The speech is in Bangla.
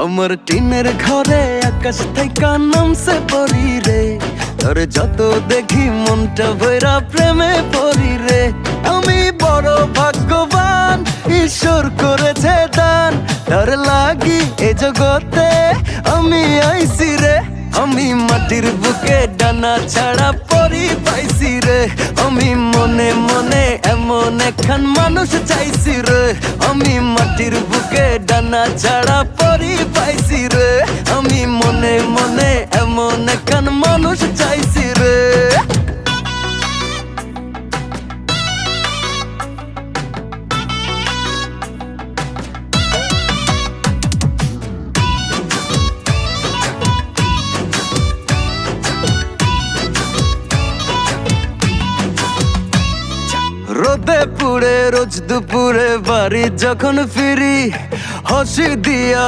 আমার টিনের ঘরে আকাশ থেকে নামছে পরি রে, তোর যত দেখি মনটা ভৈরা প্রেমে পড়ি রে। আমি বড় ভাগ্যবান, ঈশ্বর করেছে দান, তার লাগি এ জগতে আমি আইছি রে। আমি মাটির বুকে ডানা ছাড়া পরি পাইছি রে, আমি মনে মনে এমন একখান মানুষ চাইছি রে। আমি মাটির বুকে ডানা ছাড়া পরি পাইছি রে, আমি মনে মনে এমন একখান মানুষ চাইছি রে। রোদে পুড়ে রোজ দুপুরে বাড়ি যখন ফিরি, হাসি দিয়া